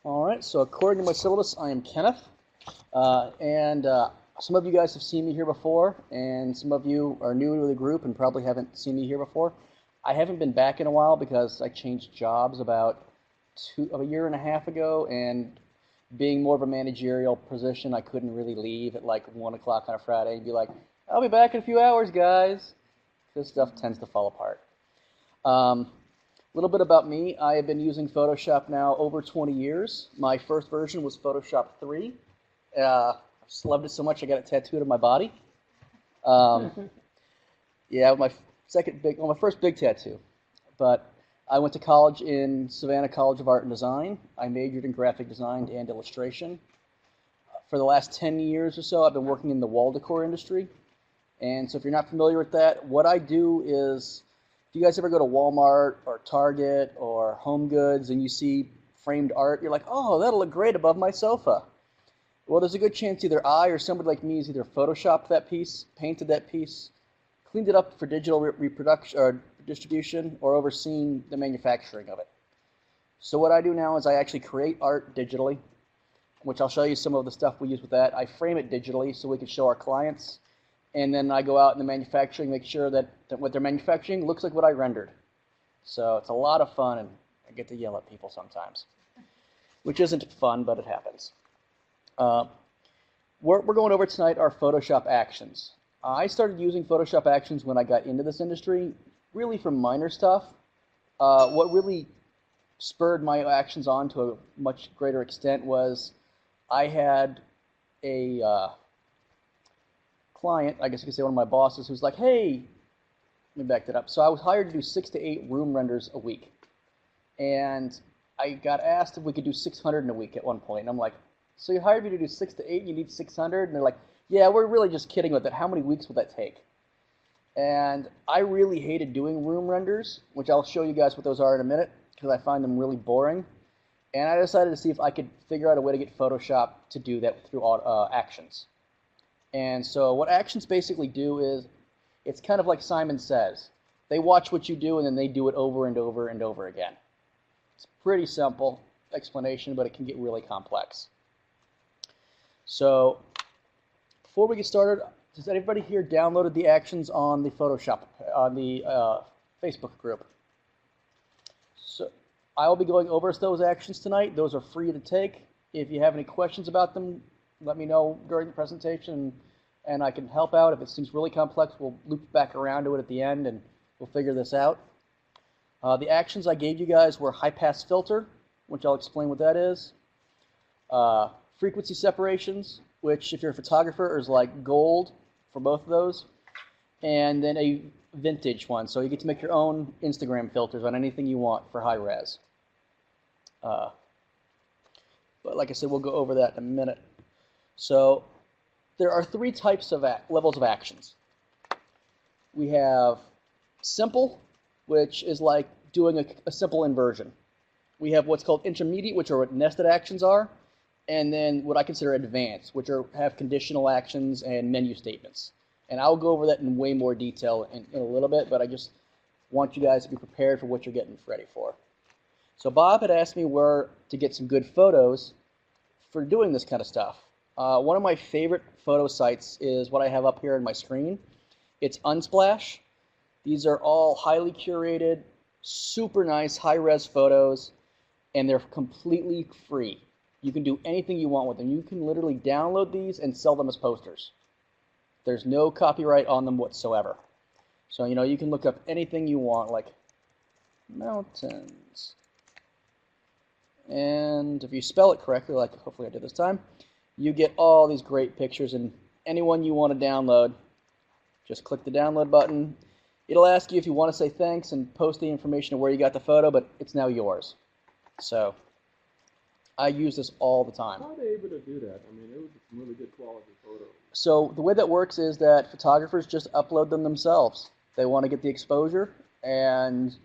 All right, so according to my syllabus, I am Kenneth, and some of you guys have seen me here before, and some of you are new to the group and probably haven't seen me here before. I haven't been back in a while because I changed jobs about a year and a half ago, and being more of a managerial position, I couldn't really leave at like 1 o'clock on a Friday and be like, I'll be back in a few hours, guys. This stuff tends to fall apart. A little bit about me. I have been using Photoshop now over 20 years. My first version was Photoshop 3. I just loved it so much I got it tattooed on my body. Yeah, my first big tattoo. But I went to college in Savannah College of Art and Design. I majored in graphic design and illustration. For the last 10 years or so, I've been working in the wall decor industry. And so if you're not familiar with that, what I do is, if you guys ever go to Walmart or Target or Home Goods and you see framed art, you're like, oh, that'll look great above my sofa. Well, there's a good chance either I or somebody like me has either photoshopped that piece, painted that piece, cleaned it up for digital reproduction or distribution, or overseen the manufacturing of it. So what I do now is I actually create art digitally, which I'll show you some of the stuff we use with that. I frame it digitally so we can show our clients. And then I go out in the manufacturing, make sure that what they're manufacturing looks like what I rendered. So it's a lot of fun, and I get to yell at people sometimes, which isn't fun, but it happens. We're going over tonight our Photoshop actions. I started using Photoshop actions when I got into this industry, really for minor stuff. What really spurred my actions on to a much greater extent was I had a client, I guess you could say one of my bosses, who's like, hey, let me back that up. So I was hired to do 6 to 8 room renders a week. And I got asked if we could do 600 in a week at one point. And I'm like, so you hired me to do 6 to 8 and you need 600? And they're like, yeah, we're really just kidding with it. How many weeks will that take? And I really hated doing room renders, which I'll show you guys what those are in a minute, because I find them really boring. And I decided to see if I could figure out a way to get Photoshop to do that through actions. And so what actions basically do is, it's kind of like Simon Says. They watch what you do and then they do it over and over and over again. It's a pretty simple explanation, but it can get really complex. So before we get started, has anybody here downloaded the actions on the Photoshop, on the Facebook group? So I'll be going over those actions tonight. Those are free to take. If you have any questions about them, let me know during the presentation, and I can help out. If it seems really complex, we'll loop back around to it at the end, and we'll figure this out. The actions I gave you guys were high-pass filter, which I'll explain what that is. Frequency separations, which if you're a photographer is like gold for both of those. And then a vintage one, so you get to make your own Instagram filters on anything you want for high res. But like I said, we'll go over that in a minute. So there are 3 types of levels of actions. We have simple, which is like doing a simple inversion. We have what's called intermediate, which are what nested actions are, and then what I consider advanced, which have conditional actions and menu statements. And I'll go over that in way more detail in a little bit, but I just want you guys to be prepared for what you're getting ready for. So Bob had asked me where to get some good photos for doing this kind of stuff. One of my favorite photo sites is what I have up here on my screen. It's Unsplash. These are all highly curated, super nice, high-res photos, and they're completely free. You can do anything you want with them. You can literally download these and sell them as posters. There's no copyright on them whatsoever. So, you can look up anything you want, like mountains. And if you spell it correctly, like hopefully I did this time, you get all these great pictures, and anyone you want to download, just click the download button. It'll ask you if you want to say thanks and post the information of where you got the photo, but it's now yours. So I use this all the time. How are they able to do that? I mean, it was some really good quality photos. So the way that works is that photographers just upload them themselves. They want to get the exposure, and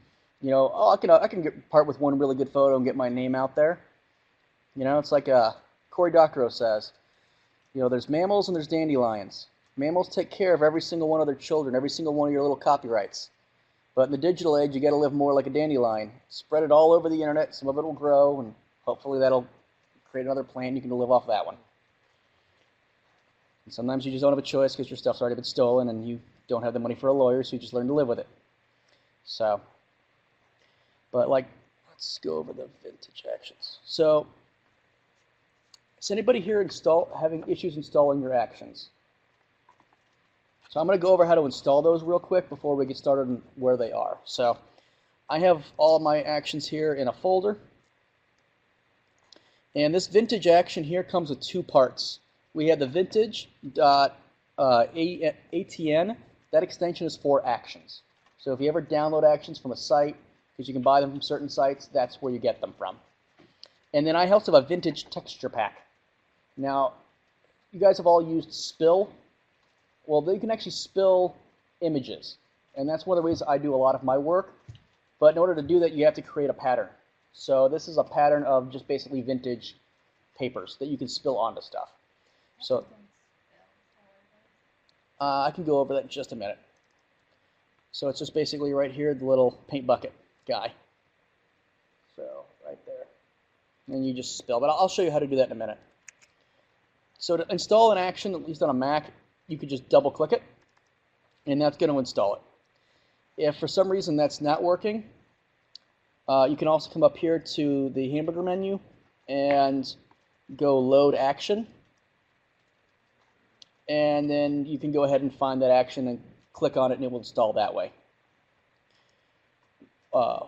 oh, I can get part with one really good photo and get my name out there. It's like Cory Doctorow says, there's mammals and there's dandelions. Mammals take care of every single one of their children, every single one of your little copyrights. But in the digital age, you got to live more like a dandelion. Spread it all over the internet. Some of it will grow, and hopefully that'll create another plan. You can live off that one. And sometimes you just don't have a choice because your stuff's already been stolen and you don't have the money for a lawyer, so you just learn to live with it. So, but like, let's go over the vintage actions. So, is anybody here having issues installing your actions? So I'm going to go over how to install those real quick before we get started on where they are. So I have all my actions here in a folder. And this vintage action here comes with two parts. We have the vintage.atn. That extension is for actions. So if you ever download actions from a site, because you can buy them from certain sites, that's where you get them from. And then I also have a vintage texture pack. Now, you guys have all used Spill. Well, you can actually spill images. And that's one of the ways I do a lot of my work. But in order to do that, you have to create a pattern. So this is a pattern of just basically vintage papers that you can spill onto stuff. So I can go over that in just a minute. So it's just basically right here, the little paint bucket guy. So right there. And you just spill. But I'll show you how to do that in a minute. So to install an action, at least on a Mac, you could just double click it, and that's going to install it. If for some reason that's not working, you can also come up here to the hamburger menu and go load action. And then you can go ahead and find that action and click on it, and it will install that way.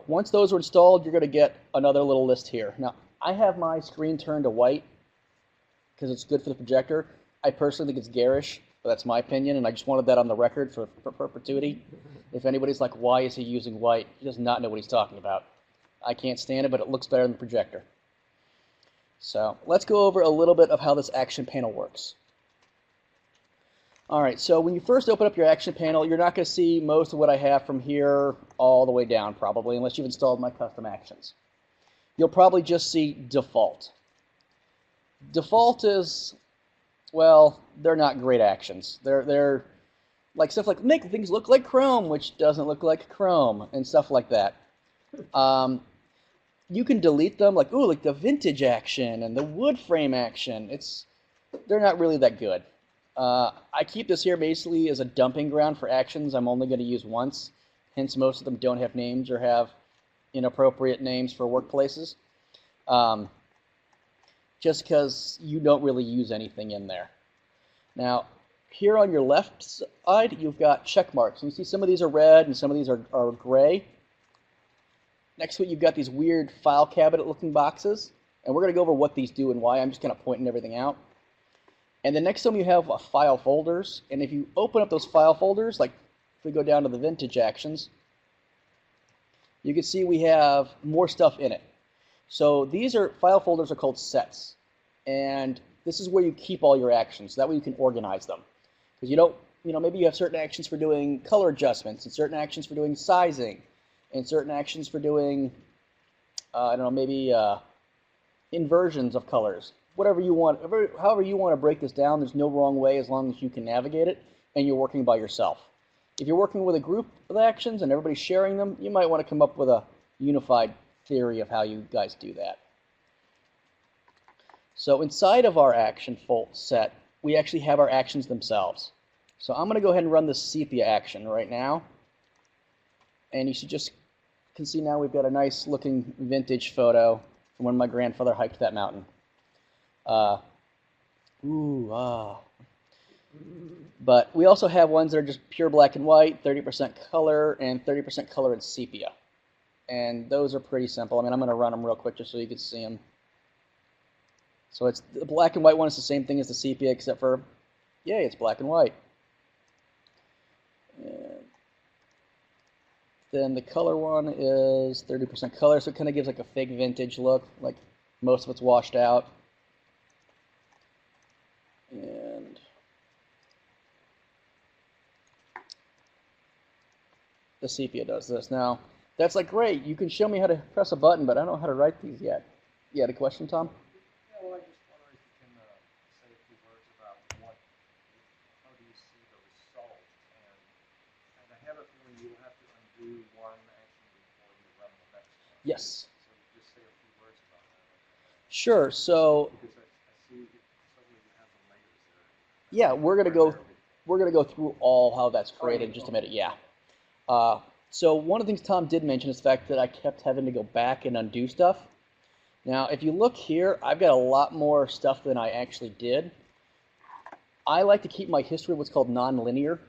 Once those are installed, you're going to get another little list here. Now, I have my screen turned to white because it's good for the projector. I personally think it's garish, but that's my opinion, and I just wanted that on the record for perpetuity. If anybody's like, why is he using white? He does not know what he's talking about. I can't stand it, but it looks better than the projector. So let's go over a little bit of how this action panel works. All right, so when you first open up your action panel, you're not going to see most of what I have from here all the way down, probably, unless you've installed my custom actions. You'll probably just see default. Default is, well, they're not great actions. They're like stuff like make things look like Chrome, which doesn't look like Chrome, and stuff like that. You can delete them, like, ooh, like the vintage action and the wood frame action. They're not really that good. I keep this here basically as a dumping ground for actions I'm only going to use once. Hence, most of them don't have names or have inappropriate names for workplaces. Just because you don't really use anything in there. Now, here on your left side, you've got check marks. You see some of these are red and some of these are gray. Next to it, you've got these weird file cabinet-looking boxes. And we're going to go over what these do and why. I'm just kind of pointing everything out. And then next to them, you have file folders. And if you open up those file folders, like if we go down to the vintage actions, you can see we have more stuff in it. So these file folders are called sets. And this is where you keep all your actions. That way you can organize them. Because you don't, maybe you have certain actions for doing color adjustments, and certain actions for doing sizing, and certain actions for doing, I don't know, maybe inversions of colors. Whatever you want, however you want to break this down, there's no wrong way as long as you can navigate it and you're working by yourself. If you're working with a group of actions and everybody's sharing them, you might want to come up with a unified theory of how you guys do that. So inside of our action set, we actually have our actions themselves. So I'm going to go ahead and run the Sepia action right now. And you can see now we've got a nice looking vintage photo from when my grandfather hiked that mountain. But we also have ones that are just pure black and white, 30% color, and 30% color in sepia. And those are pretty simple. I mean, I'm going to run them real quick just so you can see them. So it's the black and white one is the same thing as the sepia, except for, yay, it's black and white. And then the color one is 30% color, so it kind of gives like a fake vintage look, like most of it's washed out. And the sepia does this. Now, that's like, great, you can show me how to press a button, but I don't know how to write these yet. You had a question, Tom? Yeah, well, I just wonder if you can say a few words about how do you see the result? And I have a feeling you will have to undo one action before you run the next one. Yes. So just say a few words about that. Sure. So Because I see suddenly you have the layers there. yeah, we're gonna go through all how that's created in just a minute. Yeah. Uh, so one of the things Tom did mention is the fact that I kept having to go back and undo stuff. Now, if you look here, I've got a lot more stuff than I actually did. I like to keep my history what's called nonlinear.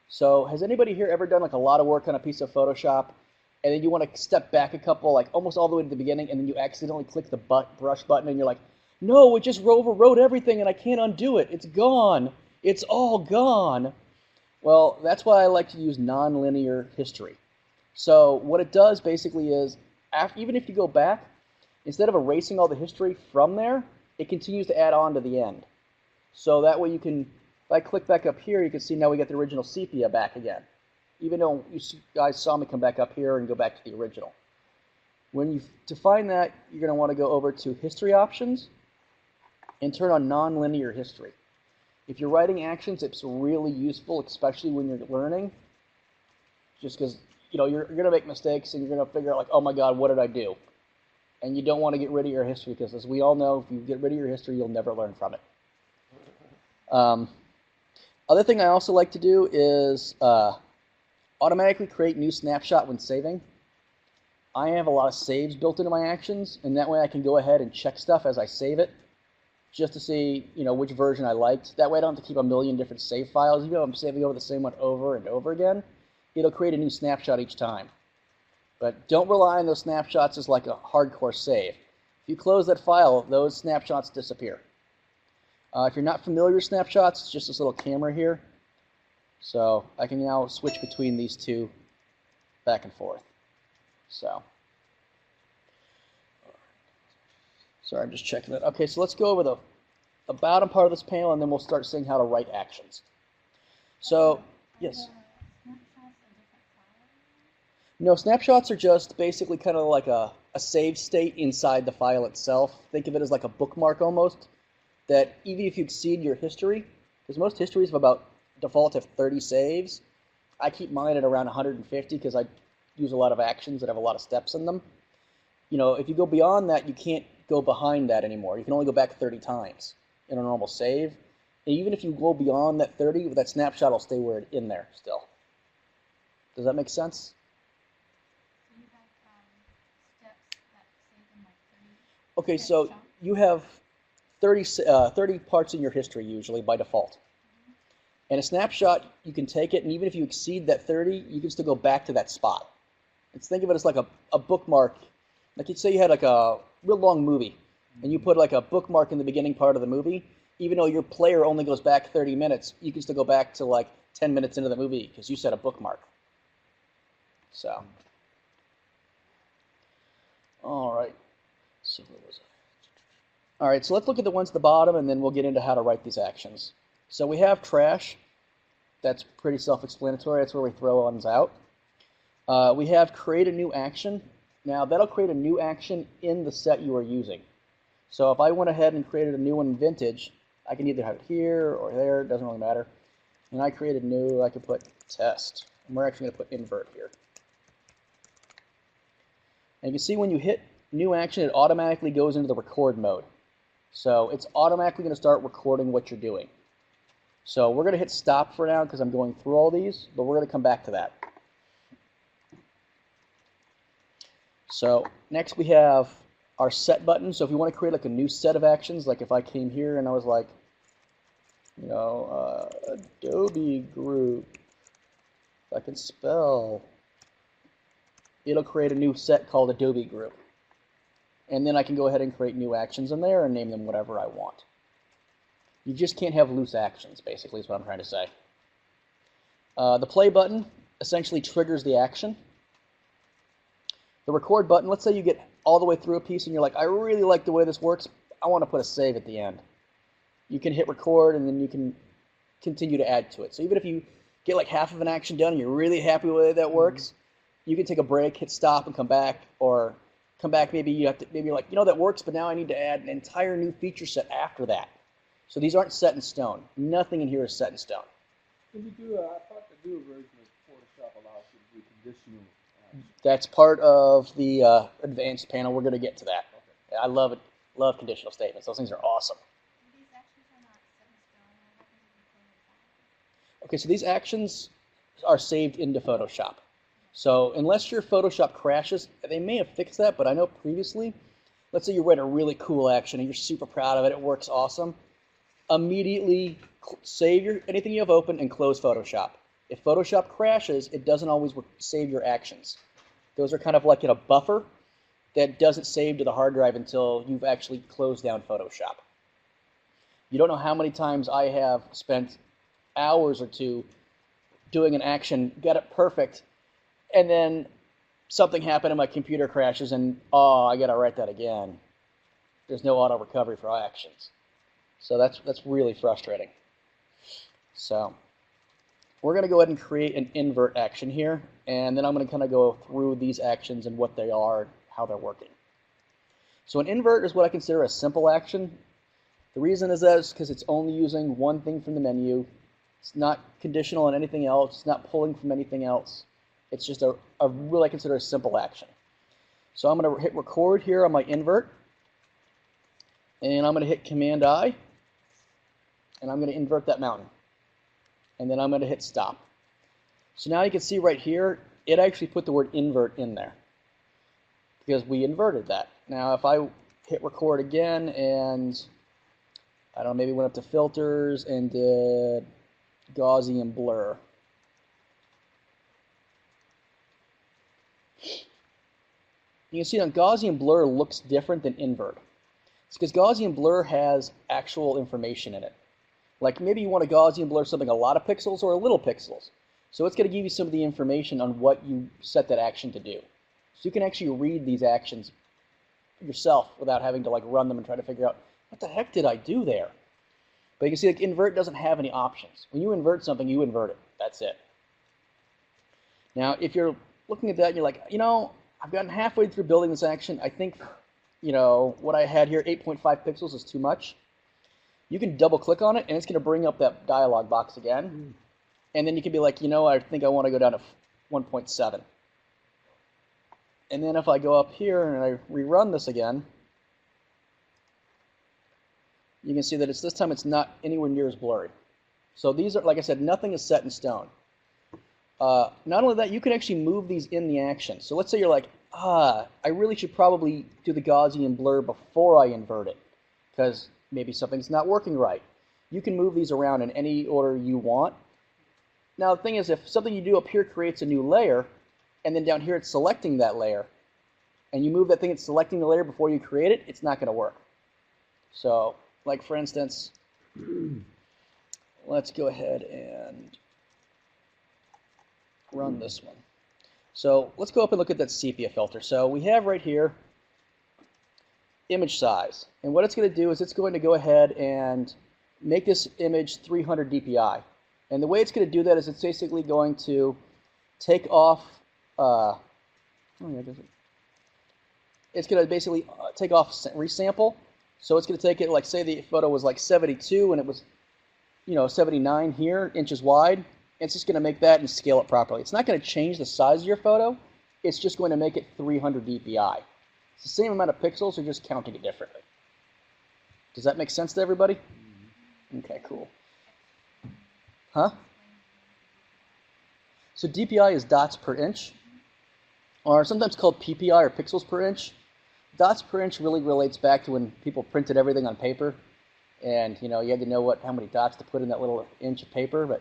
So has anybody here ever done like a lot of work on a piece of Photoshop, and then you want to step back a couple, like almost all the way to the beginning, and then you accidentally click the brush button, and you're like, no, it just overwrote everything, and I can't undo it. It's gone. It's all gone. Well, that's why I like to use nonlinear history. So what it does basically is, even if you go back, instead of erasing all the history from there, it continues to add on to the end. So that way you can, if I click back up here, you can see now we got the original sepia back again. Even though you guys saw me come back up here and go back to the original. To find that, you're going to want to go over to History Options and turn on Nonlinear History. If you're writing actions, it's really useful, especially when you're learning, just because you're going to make mistakes and you're going to figure out like, oh my God, what did I do? And you don't want to get rid of your history because, as we all know, if you get rid of your history, you'll never learn from it. Other thing I also like to do is automatically create new snapshot when saving. I have a lot of saves built into my actions, and that way I can go ahead and check stuff as I save it, just to see which version I liked. That way I don't have to keep a million different save files. Even though I'm saving over the same one over and over again, it'll create a new snapshot each time. But don't rely on those snapshots as like a hardcore save. If you close that file, those snapshots disappear. If you're not familiar with snapshots, it's just this little camera here. So I can now switch between these two back and forth. So, sorry, I'm just checking that. Okay, so let's go over the bottom part of this panel, and then we'll start seeing how to write actions. So, yes? No, snapshots are just basically kind of like a save state inside the file itself. Think of it as like a bookmark almost, that even if you exceed your history, because most histories have about default have 30 saves. I keep mine at around 150 because I use a lot of actions that have a lot of steps in them. If you go beyond that, you can't go behind that anymore. You can only go back 30 times in a normal save. And even if you go beyond that 30, that snapshot will stay where it's in there still. Does that make sense? So you have steps that save in like 30. Okay, so you have 30 parts in your history usually by default. And a snapshot, you can take it, and even if you exceed that 30, you can still go back to that spot. Let's think of it as like a bookmark. Like you'd say you had like a real long movie, and you put like a bookmark in the beginning part of the movie. Even though your player only goes back 30 minutes, you can still go back to like 10 minutes into the movie because you set a bookmark. So, all right. So what was it? All right, so let's look at the ones at the bottom, and then we'll get into how to write these actions. So we have trash. That's pretty self-explanatory. That's where we throw ones out. We have create a new action. Now, that'll create a new action in the set you are using. So if I went ahead and created a new one in Vintage, I can either have it here or there. It doesn't really matter. And I created new. I could put test. And we're actually going to put invert here. And you can see when you hit new action, it automatically goes into the record mode. So it's automatically going to start recording what you're doing. So we're going to hit stop for now because I'm going through all these, but we're going to come back to that. So next we have our set button. So if you want to create like a new set of actions, like if I came here and I was like, Adobe group, if I can spell, it'll create a new set called Adobe group. And then I can go ahead and create new actions in there and name them whatever I want. You just can't have loose actions, basically, is what I'm trying to say. The play button essentially triggers the action. The record button, let's say you get all the way through a piece and you're like, I really like the way this works. I want to put a save at the end. You can hit record and then you can continue to add to it. So even if you get like half of an action done and you're really happy with the way that works, you can take a break, hit stop, and come back, or come back. Maybe you have to. Maybe you're like, that works, but now I need to add an entire new feature set after that. So these aren't set in stone. Nothing in here is set in stone. Can you do? I thought the newer version of Photoshop allows you to do conditional actions. That's part of the advanced panel. We're going to get to that. Okay. I love it. Love conditional statements. Those things are awesome. These actions are not set in stone. What happens if you close it down? Okay, so these actions are saved into Photoshop. So unless your Photoshop crashes, they may have fixed that, but I know previously, let's say you write a really cool action and you're super proud of it, it works awesome. Immediately save anything you have open and close Photoshop. If Photoshop crashes, it doesn't always save your actions. Those are kind of like in a buffer that doesn't save to the hard drive until you've actually closed down Photoshop. You don't know how many times I have spent hours or two doing an action, got it perfect, and then something happened and my computer crashes and, oh, I got to write that again. There's no auto recovery for actions. So that's really frustrating. So we're going to go ahead and create an invert action here, and then I'm going to kind of go through these actions and what they are and how they're working. So an invert is what I consider a simple action. The reason is that because it's only using one thing from the menu. It's not conditional on anything else. It's not pulling from anything else. It's just a really I consider a simple action. So I'm going to hit record here on my invert, and I'm going to hit Command-I, and I'm going to invert that mountain. And then I'm going to hit stop. So now you can see right here, it actually put the word invert in there because we inverted that. Now if I hit record again and, I don't know, maybe went up to filters and did Gaussian blur. You can see that Gaussian blur looks different than invert. It's because Gaussian blur has actual information in it. Like maybe you want to Gaussian blur something a lot of pixels or a little pixels. So it's going to give you some of the information on what you set that action to do. So you can actually read these actions yourself without having to like run them and try to figure out, what the heck did I do there? But you can see like invert doesn't have any options. When you invert something, you invert it. That's it. Now if you're looking at that and you're like, you know, I've gotten halfway through building this action. I think, you know, what I had here, 8.5 pixels is too much. You can double click on it and it's going to bring up that dialog box again. And then you can be like, you know, I think I want to go down to 1.7. And then if I go up here and I rerun this again, you can see that this time it's not anywhere near as blurry. So these are, like I said, nothing is set in stone. Not only that, you can actually move these in the action. So let's say you're like, I really should probably do the Gaussian blur before I invert it, because maybe something's not working right. You can move these around in any order you want. Now the thing is, if something you do up here creates a new layer, and then down here it's selecting that layer, and you move that thing it's selecting the layer before you create it, it's not going to work. So, like for instance, let's go ahead and run this one. So let's go up and look at that sepia filter. So we have right here image size. And what it's going to do is it's going to go ahead and make this image 300 dpi. And the way it's going to do that is it's basically going to take off, it's going to basically take off resample. So it's going to take it, like say the photo was like 72 and it was, you know, 79 here, inches wide. It's just going to make that and scale it properly. It's not going to change the size of your photo. It's just going to make it 300 dpi. It's the same amount of pixels, you're just counting it differently. Does that make sense to everybody? Okay, cool. Huh? So dpi is dots per inch, or sometimes called ppi, or pixels per inch. Dots per inch really relates back to when people printed everything on paper, and you know you had to know how many dots to put in that little inch of paper, but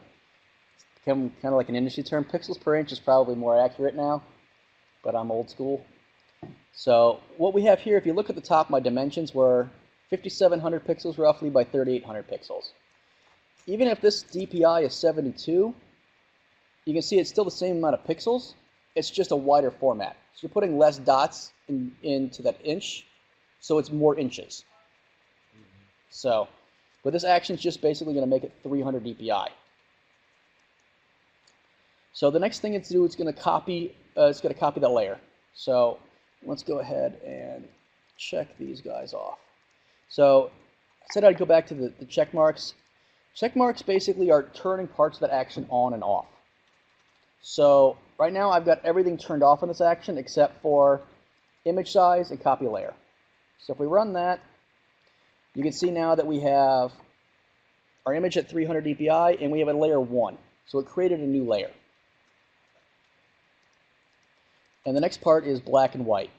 it's become kind of like an industry term. Pixels per inch is probably more accurate now, but I'm old school. So what we have here, if you look at the top, my dimensions were 5,700 pixels roughly by 3,800 pixels. Even if this DPI is 72, you can see it's still the same amount of pixels. It's just a wider format. So you're putting less dots into that inch, so it's more inches. So, but this action is just basically going to make it 300 DPI. So the next thing it's to do, it's going to copy that layer. So let's go ahead and check these guys off. So I said I'd go back to the check marks. Check marks basically are turning parts of that action on and off. So right now I've got everything turned off in this action except for image size and copy layer. So if we run that, You can see now that we have our image at 300 dpi, and we have a layer 1. So it created a new layer. And the next part is black and white.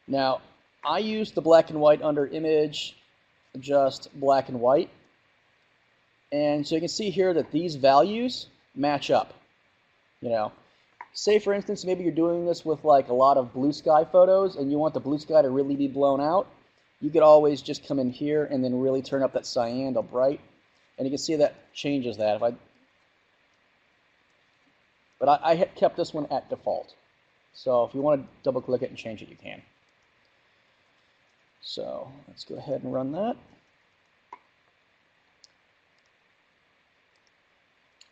Now, I use the black and white under image, just black and white. And so you can see here that these values match up. You know, say for instance, maybe you're doing this with like a lot of blue sky photos and you want the blue sky to really be blown out. You could always just come in here and then really turn up that cyan to bright. And you can see that changes that. But I had kept this one at default. So if you want to double click it and change it, you can. So let's go ahead and run that.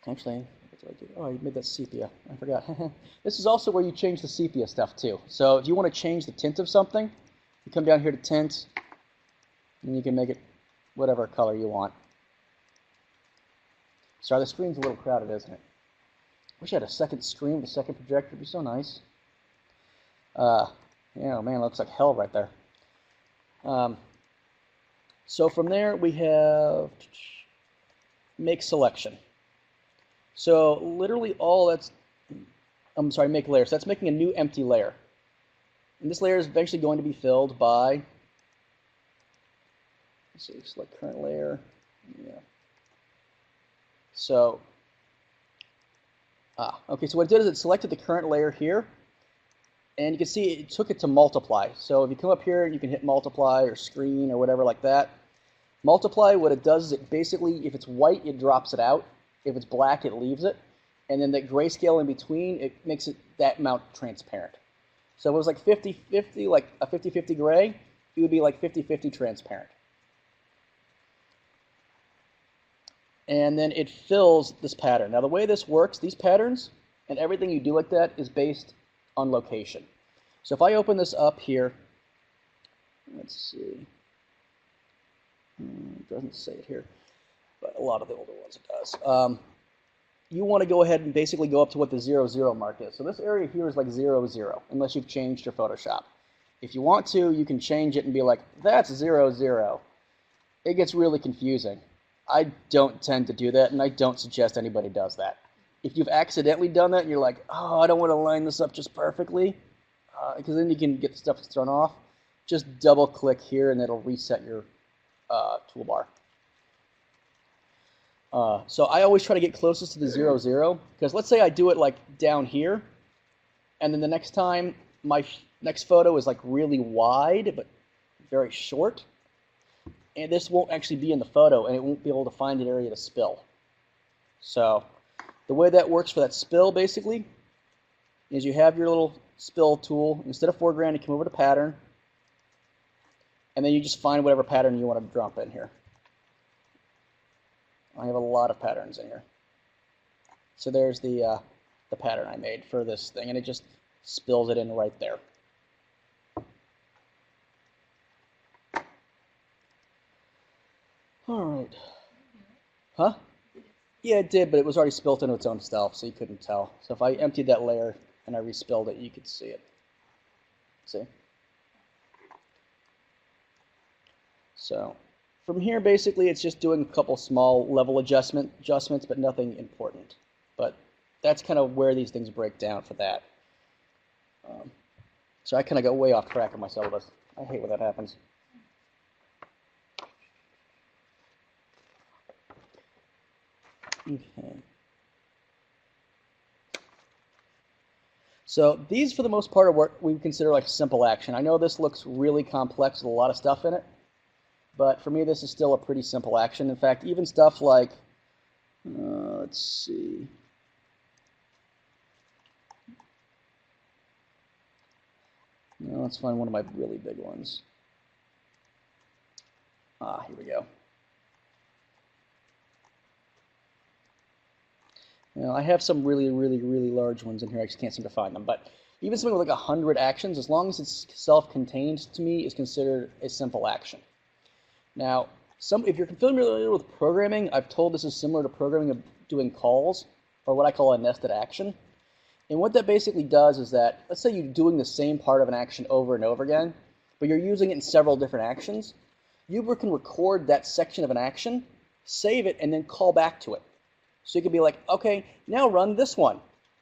Actually, what did I do? Oh, I made that sepia. I forgot. This is also where you change the sepia stuff too. So if you want to change the tint of something, you come down here to tint, and you can make it whatever color you want. Sorry, the screen's a little crowded, isn't it? Wish I had a second screen with a second projector. It'd be so nice. Yeah, man, looks like hell right there. So from there we have make selection. So literally all that's, I'm sorry, make layer. So that's making a new empty layer. And this layer is eventually going to be filled by, let's see, select current layer. Yeah. So, okay, so what it did is it selected the current layer here. And you can see it took it to multiply. So if you come up here, you can hit multiply or screen or whatever like that. Multiply, what it does is it basically, if it's white, it drops it out. If it's black, it leaves it. And then that grayscale in between, it makes it that amount transparent. So if it was like 50-50, like a 50-50 gray, it would be like 50-50 transparent. And then it fills this pattern. Now the way this works, these patterns and everything you do like that is based on location. So if I open this up here, let's see, it doesn't say it here, but a lot of the older ones it does. You want to go ahead and basically go up to what the 0, 0 mark is. So this area here is like 0, 0, unless you've changed your Photoshop. If you want to, you can change it and be like, that's 0, 0. It gets really confusing. I don't tend to do that, and I don't suggest anybody does that. If you've accidentally done that and you're like, oh, I don't want to line this up just perfectly, because then you can get the stuff that's thrown off, just double click here and it'll reset your toolbar. So I always try to get closest to the 0, 0, because let's say I do it like down here, and then the next time my next photo is like really wide but very short, and this won't actually be in the photo and it won't be able to find an area to spill. So the way that works for that spill basically is you have your little spill tool. Instead of foreground, you come over to pattern, and then you just find whatever pattern you want to drop in here. I have a lot of patterns in here. So there's the pattern I made for this thing, and it just spills it in right there. All right. Huh? Yeah, it did, but it was already spilt into its own stuff, so you couldn't tell. So if I emptied that layer and I respilled it, you could see it. See? So from here, basically, it's just doing a couple small level adjustments, but nothing important. But that's kind of where these things break down for that. So I kind of got way off track of my syllabus. I hate when that happens. Okay. So these, for the most part, are what we consider like a simple action. I know this looks really complex with a lot of stuff in it, but for me, this is still a pretty simple action. In fact, even stuff like, let's see. No, let's find one of my really big ones. Here we go. Now, I have some really large ones in here. I just can't seem to find them. But even something with like 100 actions, as long as it's self-contained, to me, is considered a simple action. Now, if you're familiar with programming, I've told this is similar to programming of doing calls, or what I call a nested action. And what that basically does is that, let's say you're doing the same part of an action over and over again, but you're using it in several different actions. you can record that section of an action, save it, and then call back to it. So you can be like, okay, now run this one.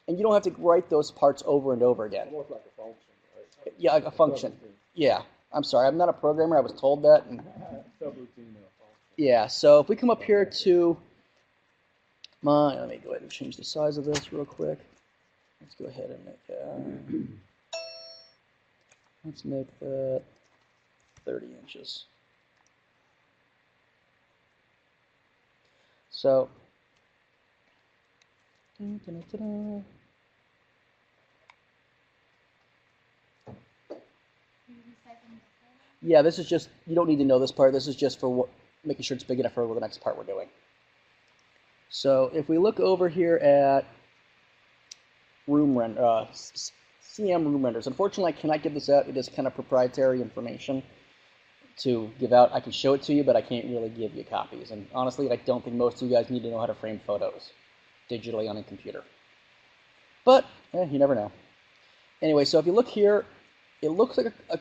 And you don't have to write those parts over and over again. Almost like a function, right? Yeah, a function. Yeah, I'm sorry, I'm not a programmer. I was told that. And Subroutine and a function. yeah, so if we come up here to let me go ahead and change the size of this real quick. Let's go ahead and make that. Let's make that 30 inches. So, yeah, this is just, you don't need to know this part. This is just for making sure it's big enough for the next part we're doing. So if we look over here at CM room renders, unfortunately I cannot give this out. It is kind of proprietary information to give out. I can show it to you, but I can't really give you copies. And honestly, I don't think most of you guys need to know how to frame photos digitally on a computer. But you never know. Anyway, so if you look here, it looks like a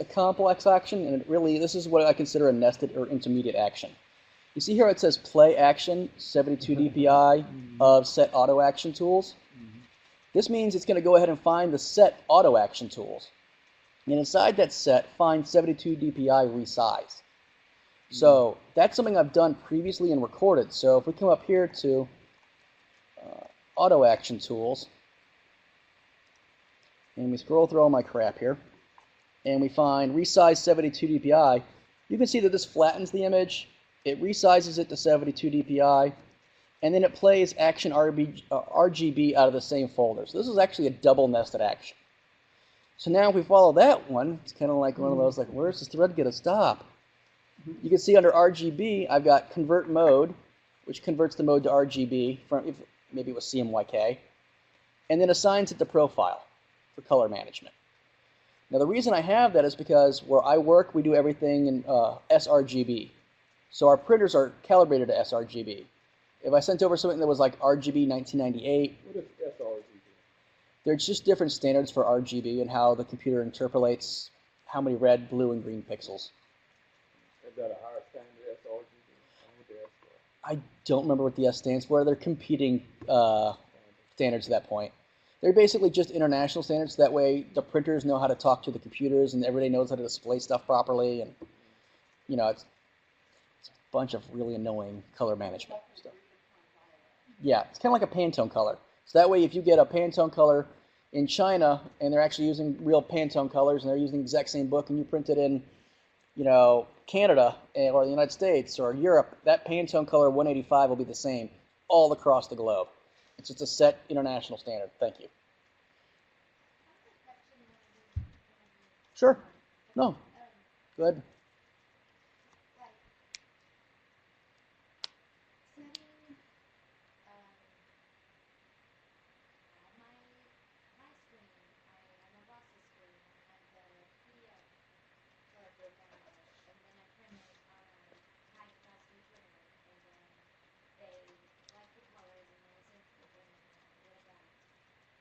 complex action, and this is what I consider a nested or intermediate action. You see here it says play action 72 dpi of set auto action tools. This means it's going to go ahead and find the set auto action tools. And inside that set, find 72 dpi resize. So that's something I've done previously and recorded. So if we come up here to auto action tools, and we scroll through all my crap here, and we find resize 72 dpi, you can see that this flattens the image, it resizes it to 72 dpi, and then it plays action RGB out of the same folder. So this is actually a double nested action. So now if we follow that one, it's kind of like one of those, like, where's this thread going to stop? You can see under RGB, I've got convert mode, which converts the mode to RGB, from maybe it was CMYK, and then assigns it the profile for color management. Now the reason I have that is because where I work, we do everything in sRGB. So our printers are calibrated to sRGB. If I sent over something that was like RGB 1998, What is sRGB? there's just different standards for RGB and how the computer interpolates how many red, blue, and green pixels. Is that a higher standard sRGB? I don't remember what the S stands for. They're competing standards at that point. They're basically just international standards. That way the printers know how to talk to the computers and everybody knows how to display stuff properly. And, you know, it's a bunch of really annoying color management stuff. Yeah, it's kind of like a Pantone color. So that way if you get a Pantone color in China and they're actually using real Pantone colors and they're using the exact same book and you print it in, you know, Canada or the United States or Europe, that Pantone color 185 will be the same all across the globe. It's just a set international standard. Thank you. Sure. No. Go ahead.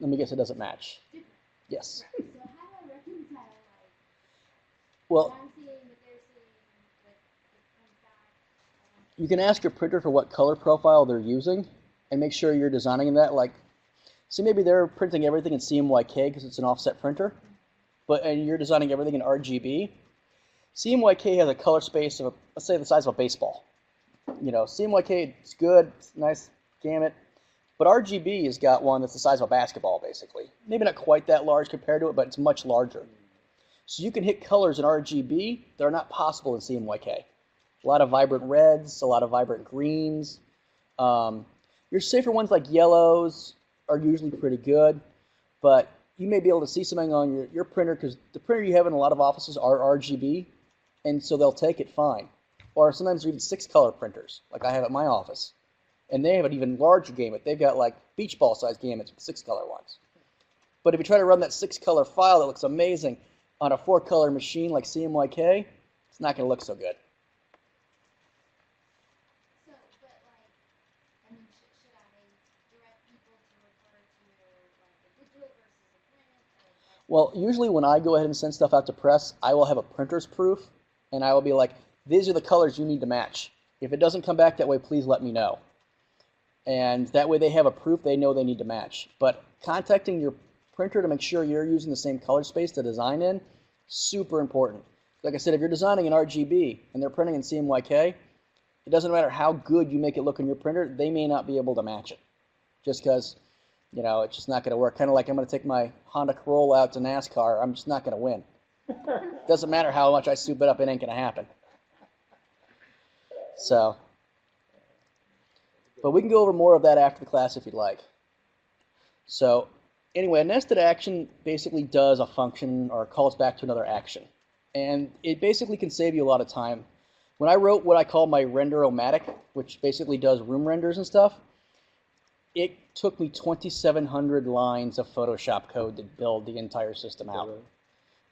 Let me guess, it doesn't match. Yes. So how do I reconcile, like, Well, what I'm seeing, what they're seeing, what comes back? you can ask your printer for what color profile they're using and make sure you're designing in that. Like, see, maybe they're printing everything in CMYK because it's an offset printer, and you're designing everything in RGB. CMYK has a color space of, let's say, the size of a baseball. You know, CMYK, it's good, it's nice gamut. But RGB has got one that's the size of a basketball, basically. Maybe not quite that large compared to it, but it's much larger. So you can hit colors in RGB that are not possible in CMYK. A lot of vibrant reds, a lot of vibrant greens. Your safer ones like yellows are usually pretty good, but you may be able to see something on your printer because the printer you have in a lot of offices are RGB, and so they'll take it fine. Or sometimes even 6-color printers, like I have at my office. And they have an even larger gamut. They've got like beach ball size gamuts with 6-color ones. But if you try to run that 6-color file that looks amazing on a 4-color machine like CMYK, it's not going to look so good. So, but like, I mean, should I direct people to refer to like the digital versus the print? Or Well, usually when I go ahead and send stuff out to press, I will have a printer's proof, and I will be like, these are the colors you need to match. If it doesn't come back that way, please let me know. And that way they have a proof they know they need to match. But contacting your printer to make sure you're using the same color space to design in, super important. Like I said, if you're designing an RGB and they're printing in CMYK, it doesn't matter how good you make it look on your printer, they may not be able to match it. Just because, you know, it's just not going to work. Kind of like I'm going to take my Honda Corolla out to NASCAR, I'm just not going to win. Doesn't matter how much I soup it up, it ain't going to happen. So, but we can go over more of that after the class if you'd like. So, anyway, a nested action basically does a function or calls back to another action. And it basically can save you a lot of time. When I wrote what I call my render-o-matic, which basically does room renders and stuff, it took me 2,700 lines of Photoshop code to build the entire system out.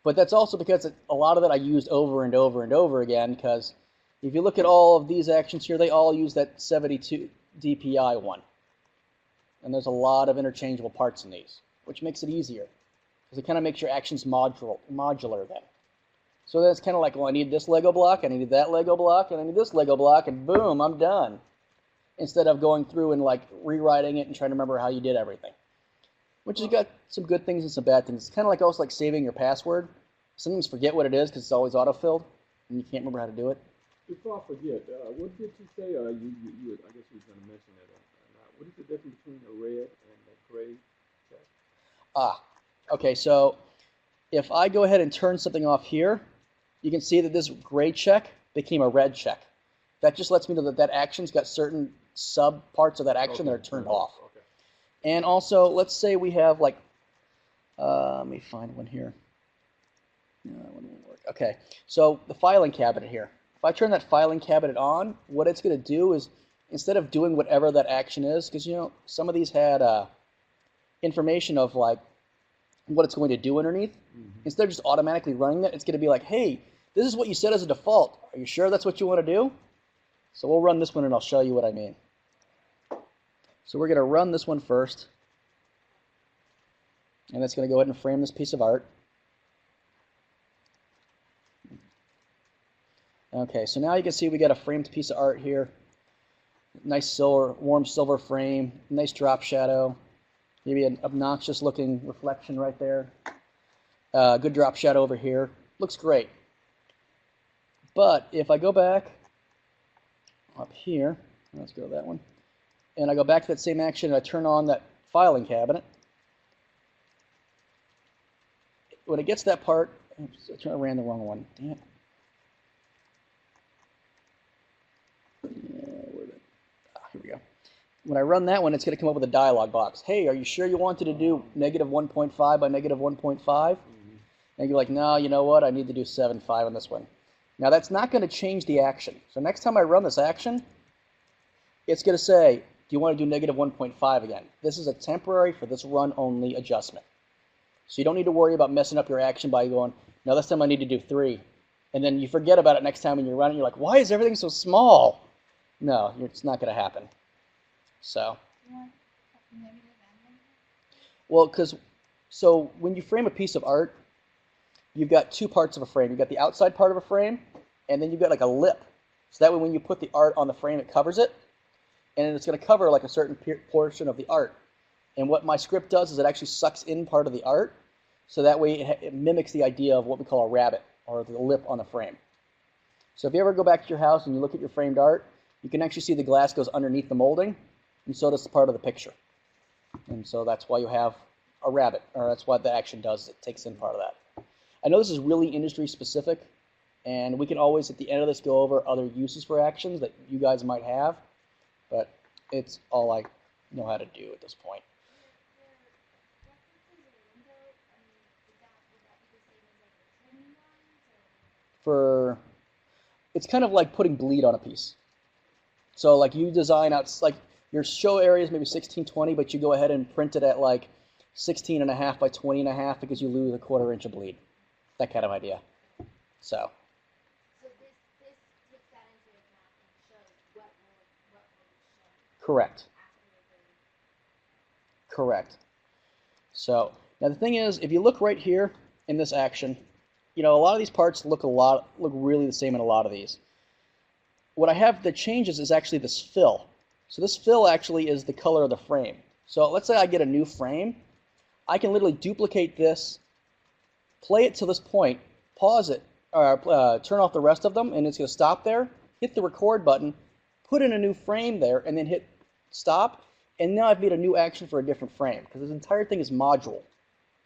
But that's also because a lot of it I used over and over and over again, because if you look at all of these actions here, they all use that 72 DPI one. And there's a lot of interchangeable parts in these, which makes it easier, because it kind of makes your actions modular then. So then it's kind of like, well, I need this Lego block, I need that Lego block, and I need this Lego block, and boom, I'm done. Instead of going through and like rewriting it and trying to remember how you did everything. Which has got some good things and some bad things. It's kind of like also like saving your password. Sometimes forget what it is because it's always autofilled, and you can't remember how to do it. Before I forget, what did you say? I guess you were going to mention that. What is the difference between a red and a gray check? Okay, so if I go ahead and turn something off here, you can see that this gray check became a red check. That just lets me know that that action's got certain sub parts of that action that are turned off. Okay. And also, let's say we have like, let me find one here. No, that one won't work. Okay, so the filing cabinet here. If I turn that filing cabinet on, what it's going to do is, instead of doing whatever that action is, because you know some of these had information of like what it's going to do underneath, instead of just automatically running that, it's going to be like, hey, this is what you set as a default. Are you sure that's what you want to do? So we'll run this one and I'll show you what I mean. So we're going to run this one first. And it's going to go ahead and frame this piece of art. Okay, so now you can see we got a framed piece of art here. Nice silver, warm silver frame, nice drop shadow. Maybe an obnoxious looking reflection right there. Good drop shadow over here. Looks great. But if I go back up here, let's go to that one, and I go back to that same action and I turn on that filing cabinet, when it gets that part, oops, I ran the wrong one, damn it. Here we go. When I run that one, it's going to come up with a dialog box. Hey, are you sure you wanted to do negative 1.5 by negative 1.5? And you're like, no, you know what? I need to do 7.5 on this one. Now, that's not going to change the action. So next time I run this action, it's going to say, do you want to do negative 1.5 again? This is a temporary for this run only adjustment. So you don't need to worry about messing up your action by going, no, this time I need to do 3. And then you forget about it next time when you're running. You're like, why is everything so small? No, it's not going to happen. So, well, so when you frame a piece of art, you've got two parts of a frame. You've got the outside part of a frame, and then you've got like a lip. So that way when you put the art on the frame, it covers it, and it's going to cover like a certain portion of the art. And what my script does is it actually sucks in part of the art, so that way it mimics the idea of what we call a rabbit, or the lip on the frame. So if you ever go back to your house and you look at your framed art, you can actually see the glass goes underneath the molding, and so does part of the picture. And so that's why you have a rabbit, or that's what the action does, it takes in part of that. I know this is really industry specific, and we can always at the end of this go over other uses for actions that you guys might have, but it's all I know how to do at this point. It's kind of like putting bleed on a piece. So like you design out, like your show area is maybe 1620, but you go ahead and print it at like 16.5 by 20.5 because you lose a 1/4 inch of bleed. That kind of idea. So this takes that into account and shows what will be shown correct. after the Correct. So now the thing is, if you look right here in this action, you know, a lot of these parts look really the same in a lot of these. what I have that changes is actually this fill. So this fill actually is the color of the frame. So let's say I get a new frame. I can literally duplicate this, play it to this point, pause it, or turn off the rest of them, and it's going to stop there, hit the record button, put in a new frame there, and then hit stop, and now I've made a new action for a different frame, because this entire thing is module.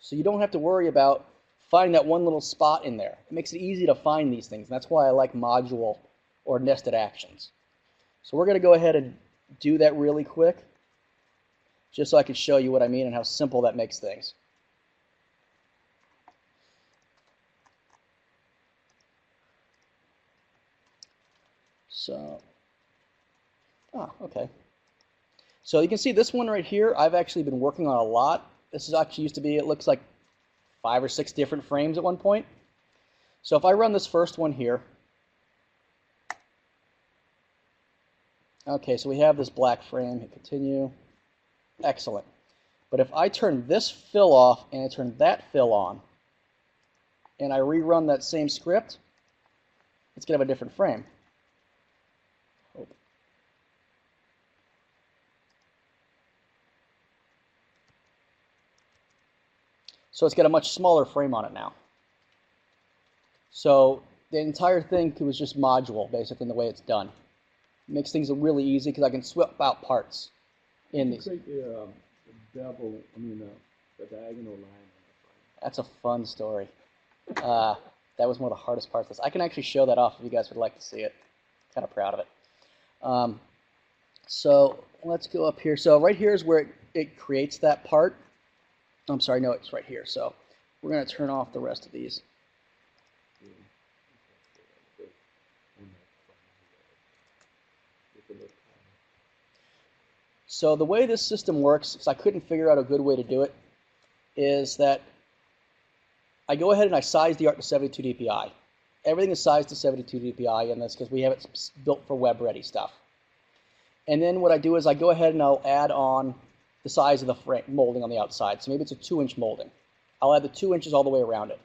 So you don't have to worry about finding that one little spot in there. It makes it easy to find these things, and that's why I like module or nested actions. So we're going to go ahead and do that really quick, just so I can show you what I mean and how simple that makes things. So, okay. So you can see this one right here, I've actually been working on a lot. This is actually used to be, it looks like 5 or 6 different frames at one point. So if I run this first one here, okay, so we have this black frame, hit continue, excellent. But if I turn this fill off and I turn that fill on, and I rerun that same script, it's going to have a different frame. So it's got a much smaller frame on it now. So the entire thing was just module, basically, in the way it's done. It makes things really easy because I can swap out parts in these. Create the diagonal line on the frame. That's a fun story. That was one of the hardest parts of this. I can actually show that off if you guys would like to see it. Kind of proud of it. So let's go up here. So right here is where it creates that part. I'm sorry, no, it's right here. So we're going to turn off the rest of these. So the way this system works, because I couldn't figure out a good way to do it, is that I go ahead and I size the art to 72 dpi. Everything is sized to 72 dpi in this because we have it built for web-ready stuff. And then what I do is I go ahead and I'll add on the size of the frame molding on the outside. So maybe it's a 2-inch molding. I'll add the 2 inches all the way around it.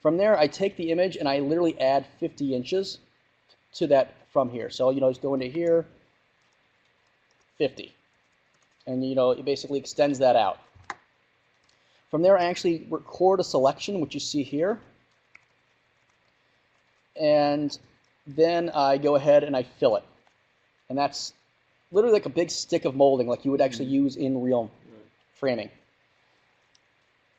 From there, I take the image and I literally add 50 inches to that from here. So, just go into here, 50. And, it basically extends that out. From there, I actually record a selection, which you see here. And then I go ahead and I fill it. And that's literally like a big stick of molding like you would actually use in real framing.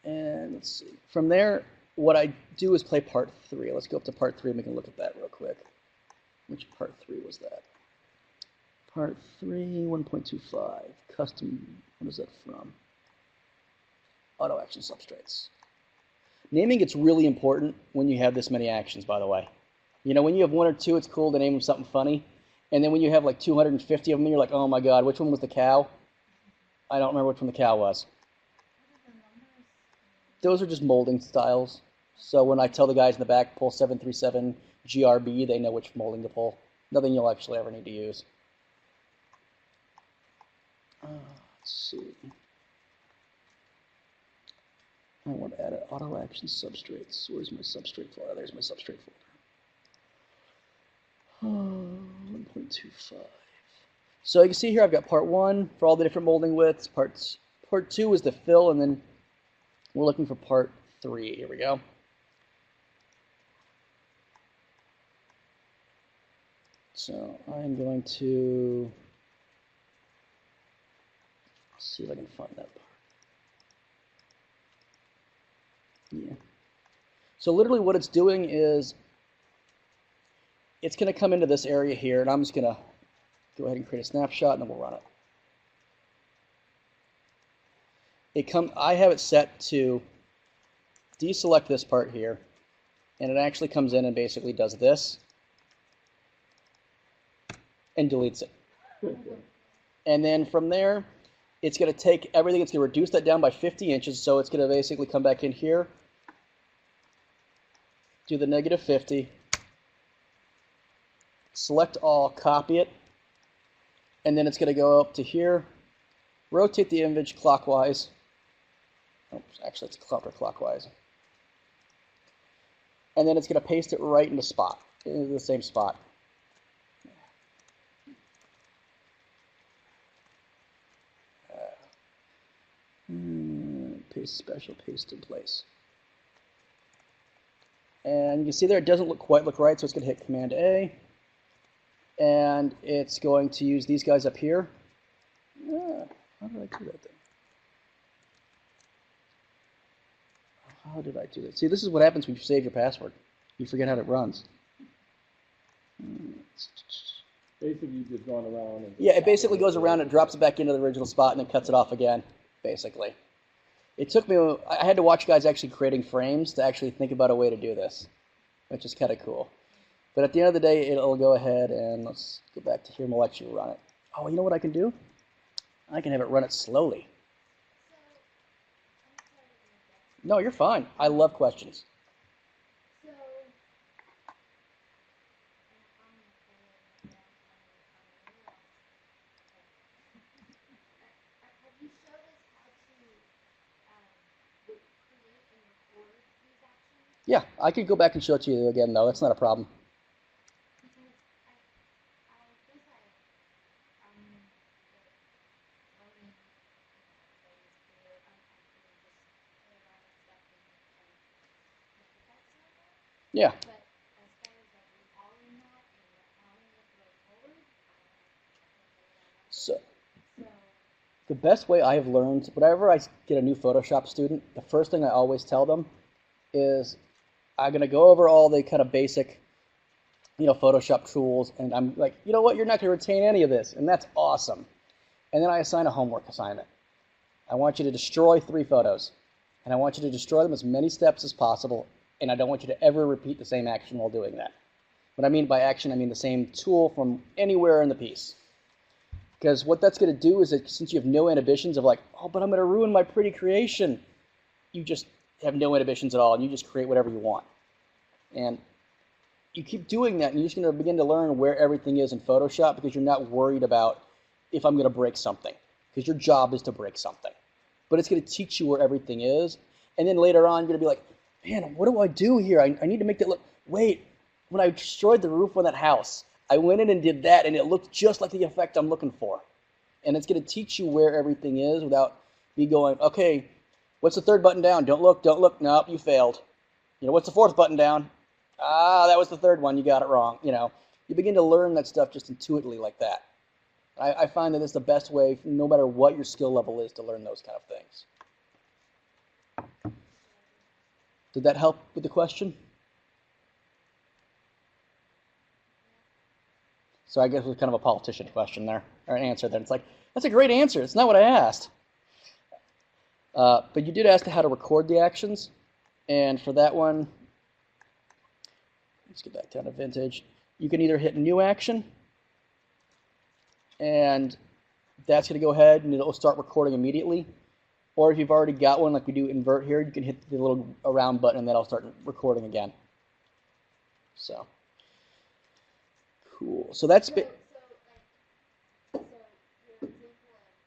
And let's see. From there, what I do is play part 3. Let's go up to part 3 and we can look at that real quick. Which part 3 was that? Part 3, 1.25. Custom, what is that from? Auto action substrates. Naming it's really important when you have this many actions, by the way. When you have 1 or 2, it's cool to name them something funny. And then when you have like 250 of them, you're like, oh my god, which one was the cow? I don't remember which one the cow was. Those are just molding styles. So when I tell the guys in the back, pull 737 GRB, they know which molding to pull. Nothing you'll actually ever need to use. Let's see. I want to add an auto action substrates. Where's my substrate folder? There's my substrate folder. 1.25. So you can see here I've got part 1 for all the different molding widths. Part 2 is the fill, and then we're looking for part 3. Here we go. So I'm going to see if I can find that part. Yeah. So literally what it's doing is it's going to come into this area here, and I'm just going to go ahead and create a snapshot, and then we'll run it. I have it set to deselect this part here, and it actually comes in and basically does this and deletes it. And then from there, it's going to take everything, it's going to reduce that down by 50 inches, so it's going to basically come back in here, do the -50, select all, copy it, and then it's going to go up to here, rotate the image clockwise. Oh, actually, it's counterclockwise. And then it's going to paste it right into the same spot. paste, special paste in place. And you can see there it doesn't quite look right, so it's going to hit Command A. And it's going to use these guys up here. How did I do that then? How did I do that? See, this is what happens when you save your password. You forget how it runs. Basically, you've just gone around and... Yeah, it basically goes around and drops it back into the original spot and then cuts it off again, basically. It took me, I had to watch guys actually creating frames to actually think about a way to do this, which is kind of cool. But at the end of the day, it'll go ahead and let's go back to here and we'll actually run it. Oh, you know what I can do? I can have it run it slowly. No, you're fine. I love questions. So, have you showed us how to create and record these actions? Yeah, I could go back and show it to you again, though. That's not a problem. Because I guess I'm learning phase where I'm just play around with stuff and make effects on that. Yeah. But as far as like recalling that and having it go forward, So, so the best way I have learned, whenever I get a new Photoshop student, the first thing I always tell them is I'm going to go over all the kind of basic, Photoshop tools, and I'm like, you know what, you're not going to retain any of this, and that's awesome. And then I assign a homework assignment. I want you to destroy 3 photos, and I want you to destroy them as many steps as possible, and I don't want you to ever repeat the same action while doing that. What I mean by action, I mean the same tool from anywhere in the piece. Because what that's going to do is that since you have no inhibitions of like, oh, but I'm going to ruin my pretty creation, you just have no inhibitions at all, and you just create whatever you want. And you keep doing that, and you're just going to begin to learn where everything is in Photoshop because you're not worried about if I'm going to break something, because your job is to break something. But it's going to teach you where everything is, and then later on, you're going to be like, man, what do I do here? I need to make that look, wait, when I destroyed the roof on that house, I went in and did that, and it looked just like the effect I'm looking for. And it's going to teach you where everything is without me going, okay, what's the 3rd button down? Don't look, don't look. Nope, you failed. What's the 4th button down? Ah, that was the 3rd one. You got it wrong. You begin to learn that stuff just intuitively like that. I find that it's the best way, no matter what your skill level is, to learn those kind of things. Did that help with the question? So I guess it was kind of a politician question there, or an answer there. It's like, that's a great answer. It's not what I asked. But you did ask how to record the actions. And for that one, let's get back down to vintage. You can either hit new action, and that's going to go ahead and it'll start recording immediately. Or if you've already got one, like we do invert here, you can hit the little around button and that'll start recording again. So. Cool. So that's so your example of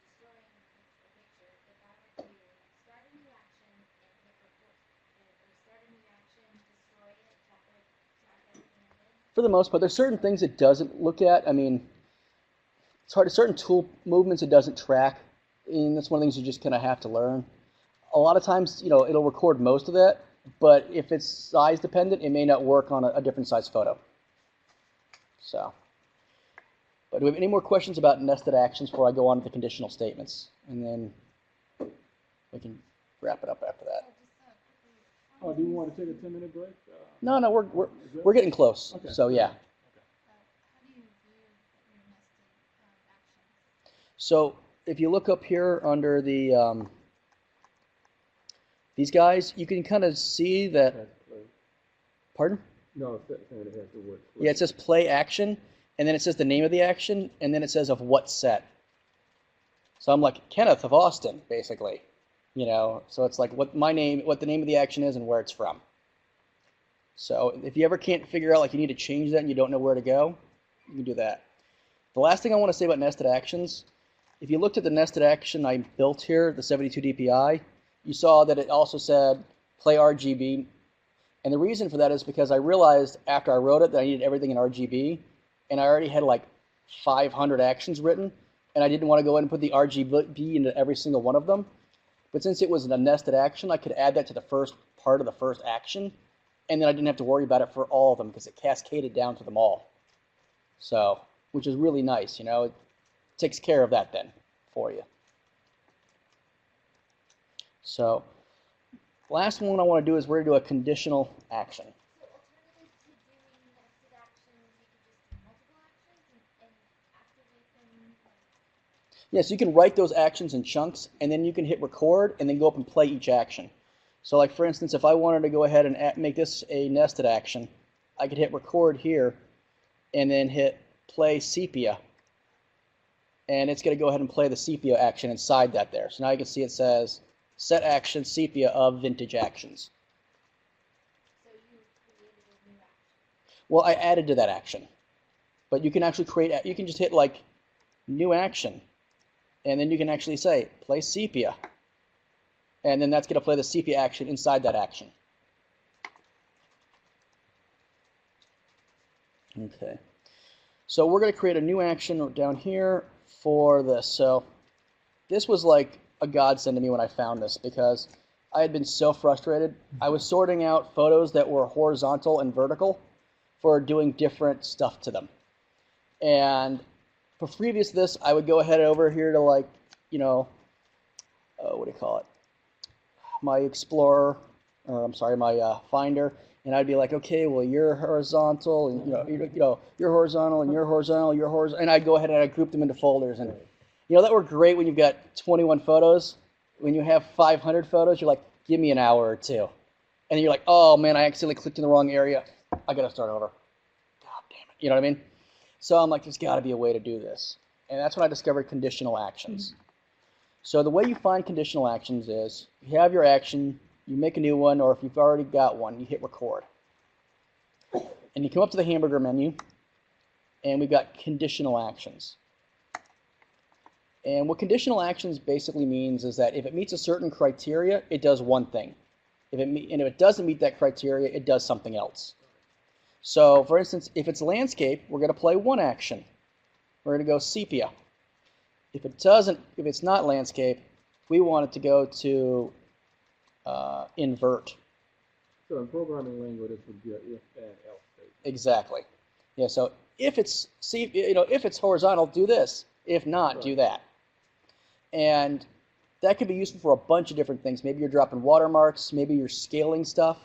destroying a picture, if I were to start a new action and hit record, or start a new action, destroy it, track everything I did. for the most part, there's certain things it doesn't look at. I mean, it's hard. Certain tool movements it doesn't track, and that's one of the things you just kind of have to learn. A lot of times, it'll record most of that, but if it's size dependent, it may not work on a different size photo. So, but do we have any more questions about nested actions before I go on to the conditional statements? And then we can wrap it up after that. Oh, do you want to take a 10-minute break? No, we're getting close. Okay. So yeah. How do you view your nested actions? So if you look up here under the these guys, you can kind of see that. Pardon? No, it has the word. Yeah, it says play action, and then it says the name of the action, and then it says of what set. So I'm like Kenneth of Austin, basically. So it's like what the name of the action is and where it's from. So if you ever can't figure out, like you need to change that and you don't know where to go, you can do that. The last thing I want to say about nested actions, if you looked at the nested action I built here, the 72 DPI, you saw that it also said play RGB. And the reason for that is because I realized after I wrote it that I needed everything in RGB, and I already had like 500 actions written, and I didn't want to go ahead and put the RGB into every single one of them. But since it was a nested action, I could add that to the first part of the first action, and then I didn't have to worry about it for all of them because it cascaded down to them all. So, which is really nice, you know, it takes care of that then for you. So, last one I want to do is we're going to do a conditional action. So alternative to doing nested actions, you could just do multiple actions and activate them. Yes, you can write those actions in chunks, and then you can hit record, and then go up and play each action. So like for instance, if I wanted to go ahead and make this a nested action, I could hit record here, and then hit play sepia. And it's going to go ahead and play the sepia action inside that there. So now you can see it says, set action sepia of vintage actions. So you created a new action. Well, I added to that action. But you can actually create, you can just hit like new action. And then you can actually say, play sepia. And then that's going to play the sepia action inside that action. Okay. So we're going to create a new action down here for this. So this was like a godsend to me when I found this because I had been so frustrated. I was sorting out photos that were horizontal and vertical for doing different stuff to them. And for previous to this, I would go ahead over here to like, you know, what do you call it? My Explorer, or I'm sorry, my Finder, and I'd be like, okay, well, you're horizontal, and you're horizontal, and you're horizontal, you're horizontal, and I'd go ahead and I'd group them into folders, and that worked great when you've got 21 photos. When you have 500 photos, you're like, give me an hour or two, and you're like, oh man, I accidentally clicked in the wrong area. I gotta start over. God damn it, you know what I mean? So I'm like, there's got to be a way to do this, and that's when I discovered conditional actions. So the way you find conditional actions is you have your action, you make a new one, or if you've already got one, you hit record. And you come up to the hamburger menu, and we've got conditional actions. And what conditional actions basically means is that if it meets a certain criteria, it does one thing. And if it doesn't meet that criteria, it does something else. So for instance, if it's landscape, we're going to play one action. We're going to go sepia. If it's not landscape, we want it to go to invert. So in programming language, this would be an if then else statement. Exactly. Yeah. So if it's horizontal, do this. If not, do that. And that could be useful for a bunch of different things. Maybe you're dropping watermarks. Maybe you're scaling stuff.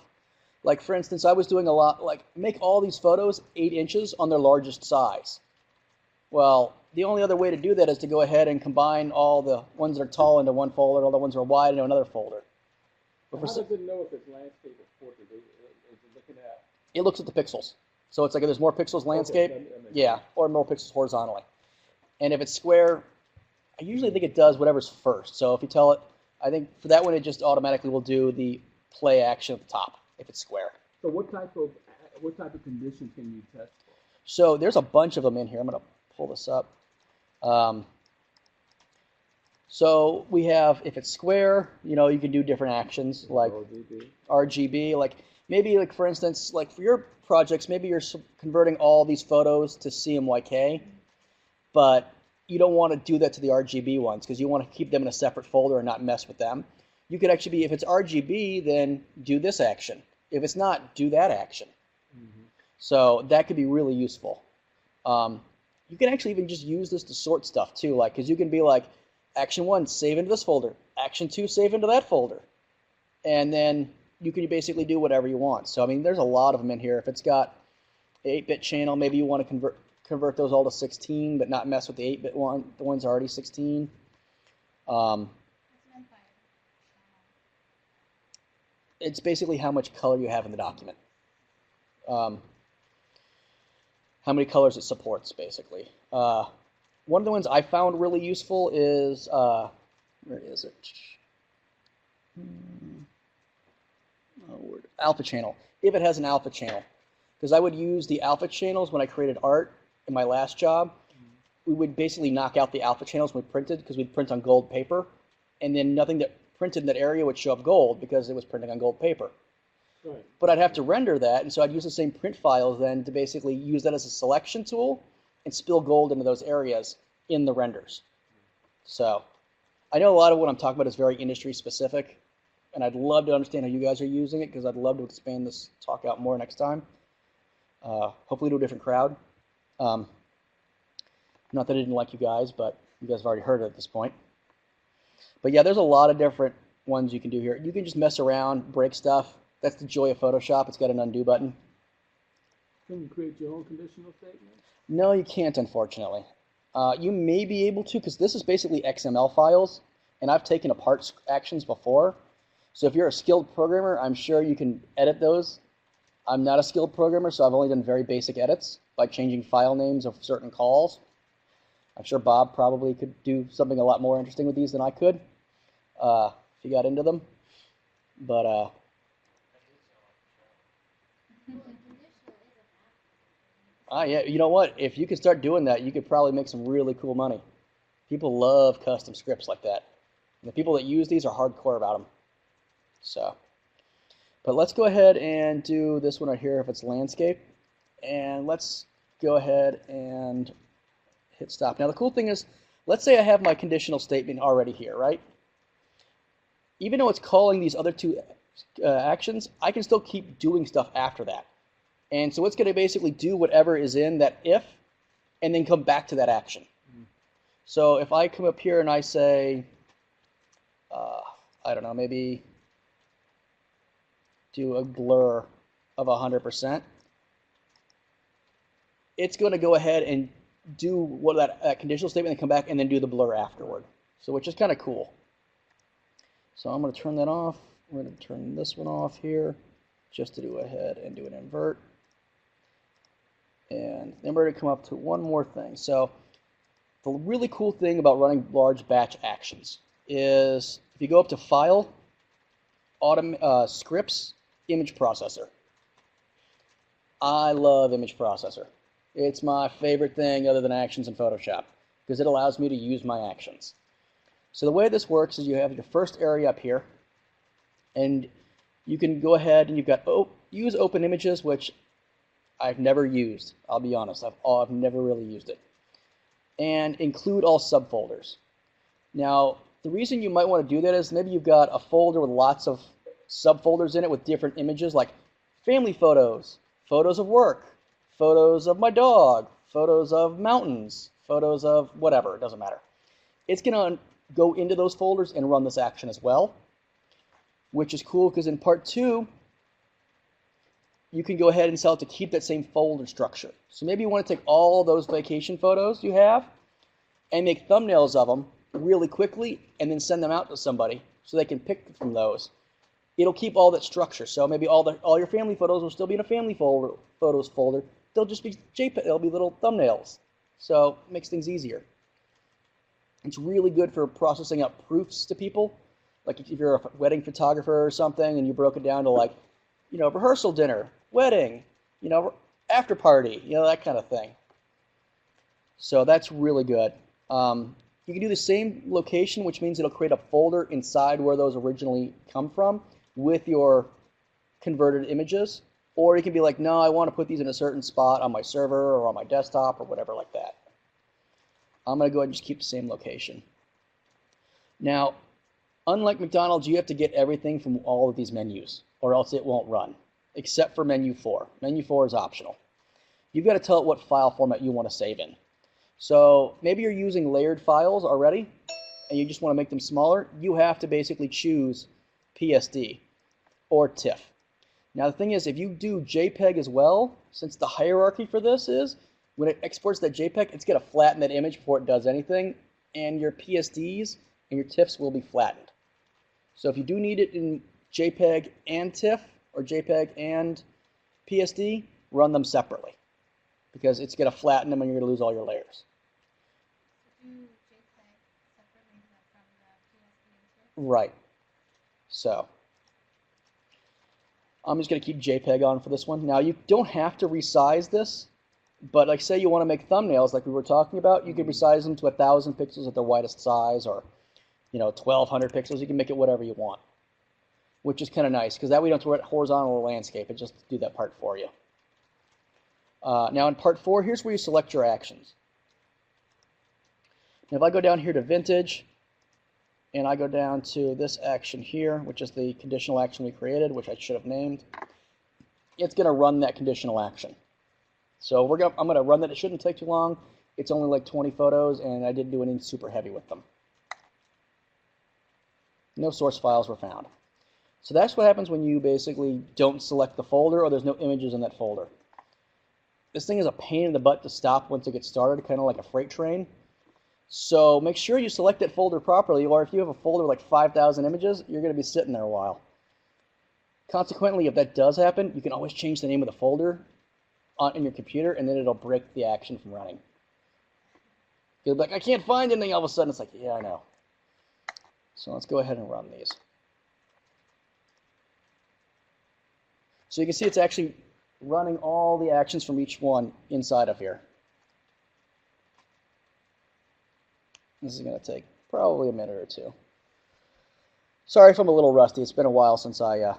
Like for instance, I was doing a lot like make all these photos 8 inches on their largest size. Well, the only other way to do that is to go ahead and combine all the ones that are tall into one folder, all the ones that are wide into another folder. But how does it know if it's landscape or portrait? Is it looking at? It looks at the pixels. So it's like if there's more pixels landscape, Okay, that makes yeah, sense. or more pixels horizontally. And if it's square, I usually think it does whatever's first. So if you tell it, I think for that one it just automatically will do the play action at the top if it's square. So what type of condition can you test for? So there's a bunch of them in here. I'm going to pull this up. So we have, if it's square, you can do different actions like RGB, like maybe like for instance, like for your projects, maybe you're converting all these photos to CMYK, but you don't want to do that to the RGB ones because you want to keep them in a separate folder and not mess with them. You could actually be, if it's RGB, then do this action. If it's not, do that action. Mm-hmm. So that could be really useful. You can actually even just use this to sort stuff too, like because you can be like, action 1, save into this folder. Action 2, save into that folder. And then you can basically do whatever you want. So I mean, there's a lot of them in here. If it's got an 8-bit channel, maybe you want to convert those all to 16, but not mess with the 8-bit one. The one's already 16. It's basically how much color you have in the document. How many colors it supports, basically. One of the ones I found really useful is, where is it? Alpha channel, if it has an alpha channel. Because I would use the alpha channels when I created art in my last job. We would basically knock out the alpha channels when we printed because we'd print on gold paper. And then nothing that printed in that area would show up gold because it was printing on gold paper. Right. But I'd have to render that, and so I'd use the same print files then to basically use that as a selection tool and spill gold into those areas in the renders. So I know a lot of what I'm talking about is very industry specific, and I'd love to understand how you guys are using it because I'd love to expand this talk out more next time. Hopefully to a different crowd. Not that I didn't like you guys, but you guys have already heard it at this point. But yeah, there's a lot of different ones you can do here. You can just mess around, break stuff. That's the joy of Photoshop. It's got an undo button. Can you create your own conditional statement? No, you can't, unfortunately. You may be able to, because this is basically XML files, and I've taken apart actions before. So if you're a skilled programmer, I'm sure you can edit those. I'm not a skilled programmer, so I've only done very basic edits, like changing file names of certain calls. I'm sure Bob probably could do something a lot more interesting with these than I could, if he got into them. But yeah, you know what? If you could start doing that, you could probably make some really cool money. People love custom scripts like that. And the people that use these are hardcore about them. So, but let's go ahead and do this one right here if it's landscape. And let's go ahead and hit stop. Now the cool thing is, let's say I have my conditional statement already here, right? Even though it's calling these other two actions, I can still keep doing stuff after that. And so it's going to basically do whatever is in that if, and then come back to that action. So if I come up here and I say, I don't know, maybe do a blur of 100%, it's going to go ahead and do what that conditional statement and come back and then do the blur afterward. So which is kind of cool. So I'm going to turn that off. We're going to turn this one off here just to do ahead and do an invert. And then we're going to come up to one more thing. So the really cool thing about running large batch actions is if you go up to File, Scripts, Image Processor. I love Image Processor. It's my favorite thing other than actions in Photoshop because it allows me to use my actions. So the way this works is you have your first area up here, and you can go ahead and you've got use open images, which I've never used. I'll be honest, I've never really used it. And include all subfolders. Now, the reason you might want to do that is maybe you've got a folder with lots of subfolders in it with different images like family photos, photos of work, photos of my dog, photos of mountains, photos of whatever, it doesn't matter. It's going to go into those folders and run this action as well, which is cool because in part 2, you can go ahead and tell it to keep that same folder structure. So maybe you want to take all those vacation photos you have and make thumbnails of them really quickly and then send them out to somebody so they can pick from those. It'll keep all that structure. So maybe all your family photos will still be in a family photos folder. They'll just be JPEG. They'll be little thumbnails. So it makes things easier. It's really good for processing up proofs to people. Like if you're a wedding photographer or something and you broke it down to like, you know, rehearsal dinner, wedding, you know, after party, you know, that kind of thing. So that's really good. You can do the same location, which means it'll create a folder inside where those originally come from with your converted images. Or you can be like, no, I want to put these in a certain spot on my server or on my desktop or whatever like that. I'm going to go ahead and just keep the same location. Now, unlike McDonald's, you have to get everything from all of these menus, or else it won't run, except for menu 4. Menu 4 is optional. You've got to tell it what file format you want to save in. So maybe you're using layered files already, and you just want to make them smaller. You have to basically choose PSD or TIFF. Now the thing is, if you do JPEG as well, since the hierarchy for this is, when it exports that JPEG, it's going to flatten that image before it does anything, and your PSDs and your TIFFs will be flattened. So if you do need it in JPEG and TIFF, or JPEG and PSD, run them separately, because it's going to flatten them and you're going to lose all your layers. Do JPEG separately from the PSD and TIFF? Right. So I'm just going to keep JPEG on for this one. Now you don't have to resize this, but like say you want to make thumbnails like we were talking about, you can resize them to 1,000 pixels at their widest size, or 1,200 pixels. You can make it whatever you want, which is kind of nice because that way you don't have to write horizontal or landscape. It just do that part for you. Now in part 4, here's where you select your actions. Now if I go down here to vintage, and I go down to this action here, which is the conditional action we created, which I should have named, it's going to run that conditional action. So I'm going to run that. It shouldn't take too long. It's only like 20 photos, and I didn't do anything super heavy with them. No source files were found. So that's what happens when you basically don't select the folder or there's no images in that folder. This thing is a pain in the butt to stop once it gets started, kind of like a freight train. So make sure you select that folder properly, or if you have a folder with like 5,000 images, you're going to be sitting there a while. Consequently, if that does happen, you can always change the name of the folder in your computer, and then it'll break the action from running. You'll be like, I can't find anything. All of a sudden, it's like, yeah, I know. So let's go ahead and run these. So you can see it's actually running all the actions from each one inside of here. This is going to take probably a minute or two. Sorry if I'm a little rusty. It's been a while since I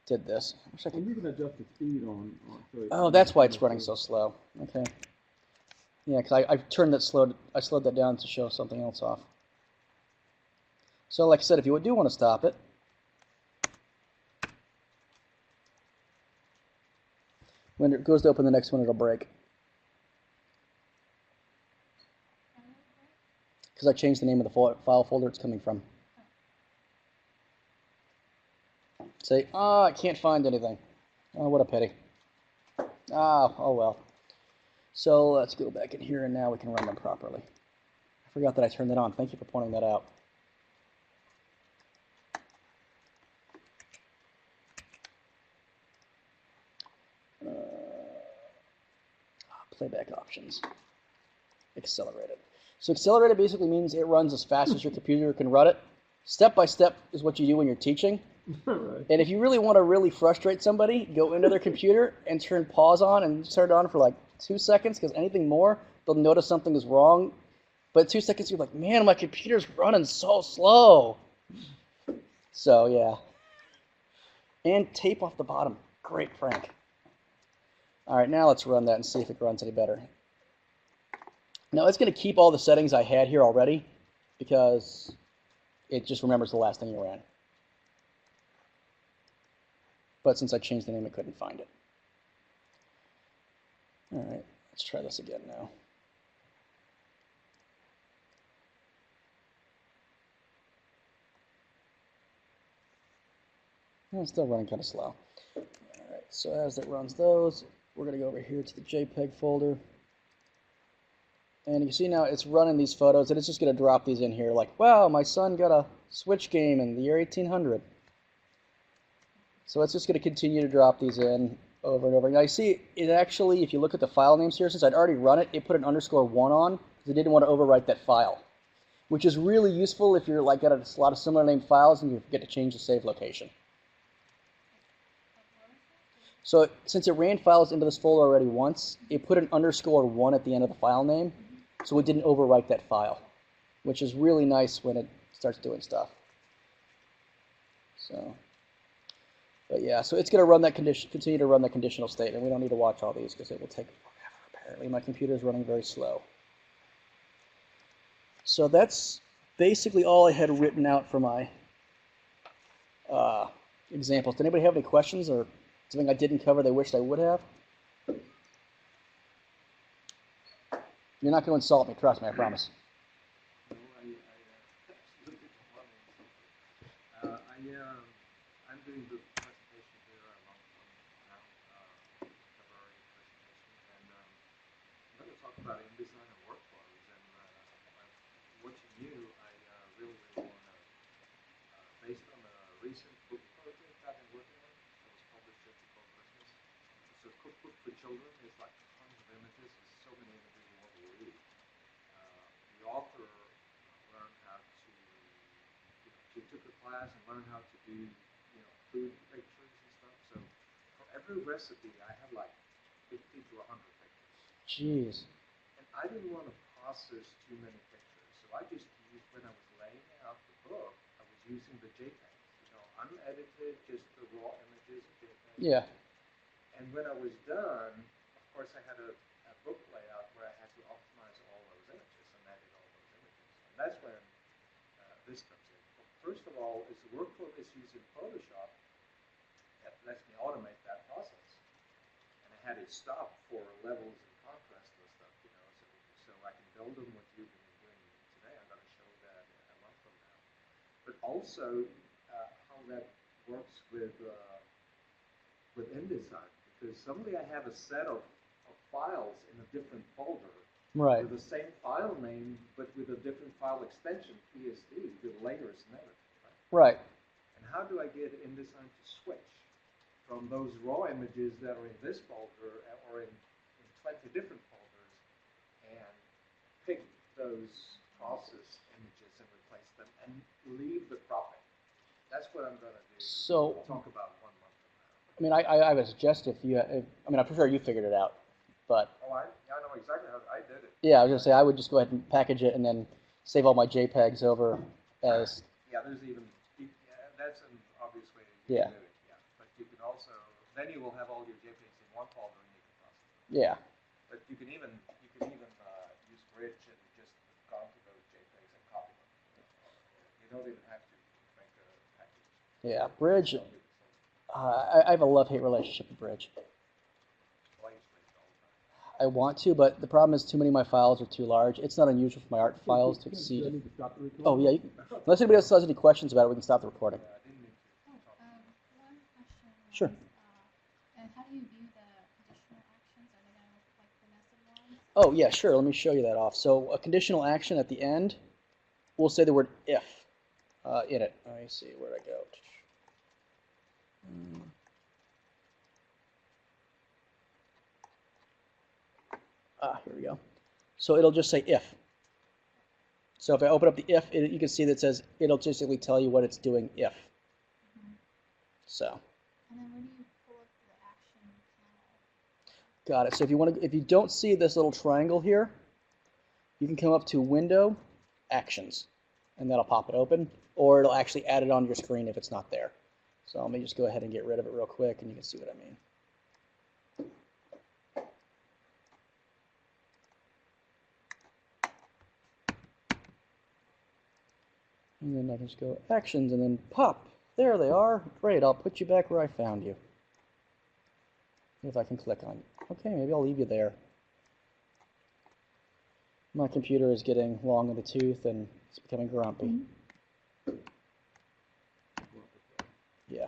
did this. I wish I could... You can adjust the speed on so oh, that's why it's running so slow. Okay. Yeah, because I turned that I slowed that down to show something else off. So like I said, if you do want to stop it, when it goes to open the next one, it'll break. Because I changed the name of the file folder it's coming from. Say, I can't find anything. Oh, what a pity. Oh well. So let's go back in here, and now we can run them properly. I forgot that I turned that on. Thank you for pointing that out. Playback options. Accelerated. So accelerated basically means it runs as fast as your computer can run it. Step by step is what you do when you're teaching. Right. And if you really want to really frustrate somebody, go into their computer and turn pause on and turn it on for like 2 seconds, because anything more, they'll notice something is wrong. But 2 seconds, you're like, man, my computer's running so slow. So, yeah. And tape off the bottom. Great prank. All right, now let's run that and see if it runs any better. Now, it's going to keep all the settings I had here already, because it just remembers the last thing you ran. But since I changed the name, it couldn't find it. All right, let's try this again now. Oh, it's still running kind of slow. All right, so as it runs those, we're going to go over here to the JPEG folder. And you can see now it's running these photos, and it's just going to drop these in here like, wow, my son got a Switch game in the year 1800. So it's just going to continue to drop these in over and over. Now you see, it actually, if you look at the file names here, since I'd already run it, it put an _1 on because it didn't want to overwrite that file, which is really useful if you're like got a lot of similar named files and you forget to change the save location. So since it ran files into this folder already once, it put an _1 at the end of the file name, so it didn't overwrite that file, which is really nice when it starts doing stuff. So, but yeah, so it's going to run that continue to run that conditional state, and we don't need to watch all these because it will take forever. Apparently, my computer is running very slow. So that's basically all I had written out for my examples. Did anybody have any questions or something I didn't cover they wished I would have? You're not going to insult me, trust me, I promise. No, absolutely don't want to insult you. I'm doing the presentation here along now, February presentation, and I'm going to talk about InDesign and workflows. And watching you, I really want to, based on a recent book project I've been working on that was published just before Christmas. It's a cookbook for children. It's like tons of images. There's so many images you want to read. The author learned how to, she took a class and learned how to do, food pictures and stuff. So for every recipe, I had like 50 to 100 pictures. Jeez. And I didn't want to process too many pictures, so I just used, when I was laying out the book, I was using the JPEGs, unedited, just the raw images of JPEGs. Yeah. And when I was done, of course, I had a book layout where I had to optimize all those images and edit all those images. And that's when using Photoshop that lets me automate that process. And I had it stopped for levels and contrast and stuff, so I can build them what you've been doing today. I'm going to show that a month from now. But also how that works with InDesign, because suddenly I have a set of files in a different folder Right. with the same file name, but with a different file extension, PSD, with layers and everything, right? Right. And how do I get InDesign to switch from those raw images that are in this folder or in 20 different folders and pick those process images and replace them and leave the cropping? That's what I'm going to do. So, We'll talk about 1 month from now. I mean, I would suggest I'm pretty sure you figured it out, but Oh, I know exactly how I did it. yeah, I was gonna say I would just go ahead and package it and then save all my JPEGs over as Yeah, there's even, that's an obvious way to Yeah. do it, yeah. But you can also, then you will have all your JPEGs in one folder and you can process them. yeah. But you can even use Bridge and just go to those JPEGs and copy them. You don't even have to make a package. Yeah, Bridge. I have a love-hate relationship with Bridge. Well, I use Bridge all the time. I want to, but the problem is too many of my files are too large. It's not unusual for my art files to Do I exceed. need to stop the recording? Oh yeah, unless anybody else has any questions about it, we can stop the recording. I didn't mean to talk. One question was, Sure. and how do you view the conditional actions? Are they going to look like the nested ones? Oh yeah, sure. Let me show you that off. So a conditional action at the end will say the word if in it. Let me see where I go. Here we go. So it'll just say if. So if I open up the if, you can see that it says it'll basically tell you what it's doing if. So. And then where do you pull up the action panel? Got it. So if you don't see this little triangle here, you can come up to Window, Actions, and that'll pop it open, or it'll actually add it on your screen if it's not there. So let me just go ahead and get rid of it real quick, and you can see what I mean. And then I can just go Actions, and then pop. There they are. Great. I'll put you back where I found you. If I can click on you. Okay, maybe I'll leave you there. My computer is getting long in the tooth, and it's becoming grumpy. Yeah.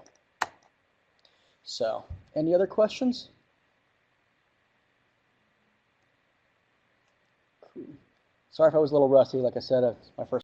So, any other questions? Cool. Sorry if I was a little rusty. Like I said, it's my first